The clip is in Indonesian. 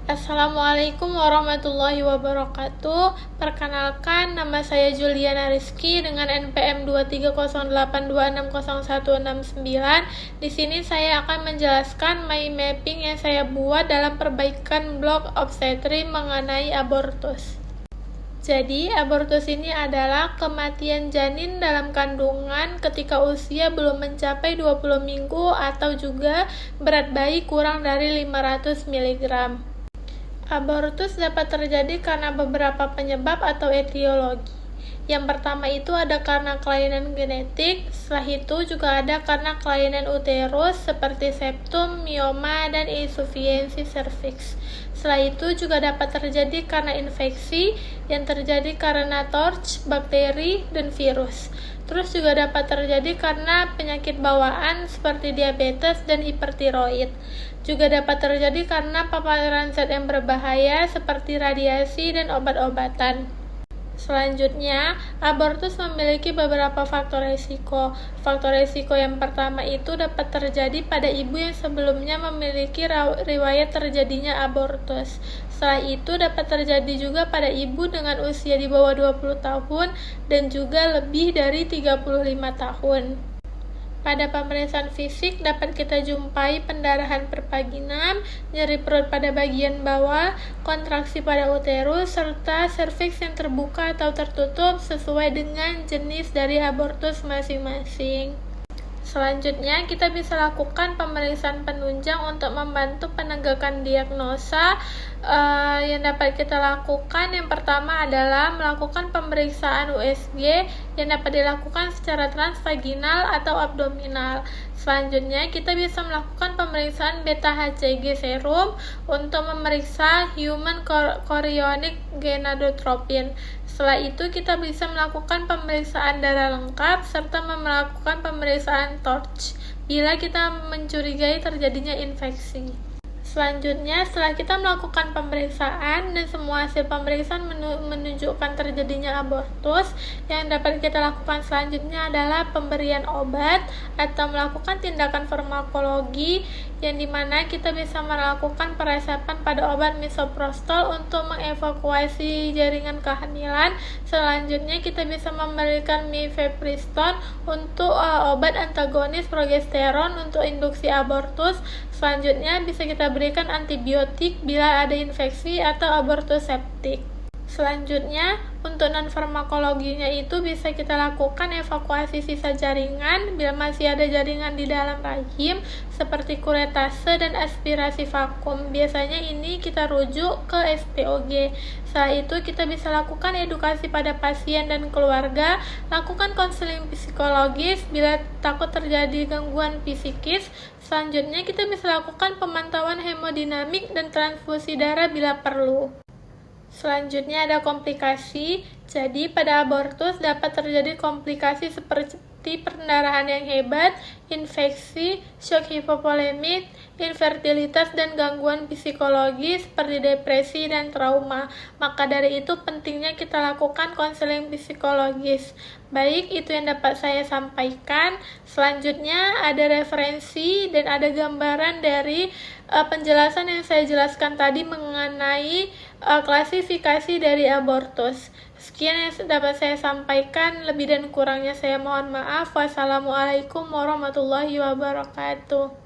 Assalamualaikum warahmatullahi wabarakatuh. Perkenalkan, nama saya Juliana Rizky dengan NPM 23082606169. Di sini saya akan menjelaskan mind mapping yang saya buat dalam perbaikan blog obstetri mengenai abortus. Jadi, abortus ini adalah kematian janin dalam kandungan ketika usia belum mencapai 20 minggu atau juga berat bayi kurang dari 500 mg. Abortus dapat terjadi karena beberapa penyebab atau etiologi. Yang pertama itu ada karena kelainan genetik, setelah itu juga ada karena kelainan uterus seperti septum, mioma, dan insufiensi serviks. Setelah itu juga dapat terjadi karena infeksi yang terjadi karena torch, bakteri, dan virus. Terus juga dapat terjadi karena penyakit bawaan seperti diabetes dan hipertiroid. Juga dapat terjadi karena paparan zat yang berbahaya seperti radiasi dan obat-obatan. Selanjutnya, abortus memiliki beberapa faktor risiko. Faktor risiko yang pertama itu dapat terjadi pada ibu yang sebelumnya memiliki riwayat terjadinya abortus. Setelah itu dapat terjadi juga pada ibu dengan usia di bawah 20 tahun dan juga lebih dari 35 tahun. Pada pemeriksaan fisik dapat kita jumpai pendarahan pervaginam, nyeri perut pada bagian bawah, kontraksi pada uterus, serta serviks yang terbuka atau tertutup sesuai dengan jenis dari abortus masing-masing. Selanjutnya, kita bisa lakukan pemeriksaan penunjang untuk membantu penegakan diagnosa. Yang dapat kita lakukan yang pertama adalah melakukan pemeriksaan USG yang dapat dilakukan secara transvaginal atau abdominal. Selanjutnya, kita bisa melakukan pemeriksaan beta-HCG serum untuk memeriksa human chorionic gonadotropin. Setelah itu, kita bisa melakukan pemeriksaan darah lengkap serta melakukan pemeriksaan torch bila kita mencurigai terjadinya infeksi. Selanjutnya, setelah kita melakukan pemeriksaan dan semua hasil pemeriksaan menunjukkan terjadinya abortus, yang dapat kita lakukan selanjutnya adalah pemberian obat atau melakukan tindakan farmakologi yang dimana kita bisa melakukan peresepan pada obat misoprostol untuk mengevakuasi jaringan kehamilan. Selanjutnya, kita bisa memberikan mifepriston untuk obat antagonis progesteron untuk induksi abortus. Selanjutnya, bisa kita berikan antibiotik bila ada infeksi atau abortus septik. Selanjutnya, untuk non-farmakologinya itu bisa kita lakukan evakuasi sisa jaringan bila masih ada jaringan di dalam rahim seperti kuretase dan aspirasi vakum. Biasanya ini kita rujuk ke SPOG. Setelah itu kita bisa lakukan edukasi pada pasien dan keluarga, lakukan konseling psikologis bila takut terjadi gangguan psikis. Selanjutnya kita bisa lakukan pemantauan hemodinamik dan transfusi darah bila perlu. Selanjutnya ada komplikasi. Jadi pada abortus dapat terjadi komplikasi seperti pendarahan yang hebat, infeksi, shock hipovolemik, infertilitas, dan gangguan psikologis seperti depresi dan trauma. Maka dari itu pentingnya kita lakukan konseling psikologis. Baik, itu yang dapat saya sampaikan. Selanjutnya ada referensi dan ada gambaran dari penjelasan yang saya jelaskan tadi mengenai klasifikasi dari abortus. Sekian yang dapat saya sampaikan, lebih dan kurangnya saya mohon maaf. Wassalamualaikum warahmatullahi wabarakatuh.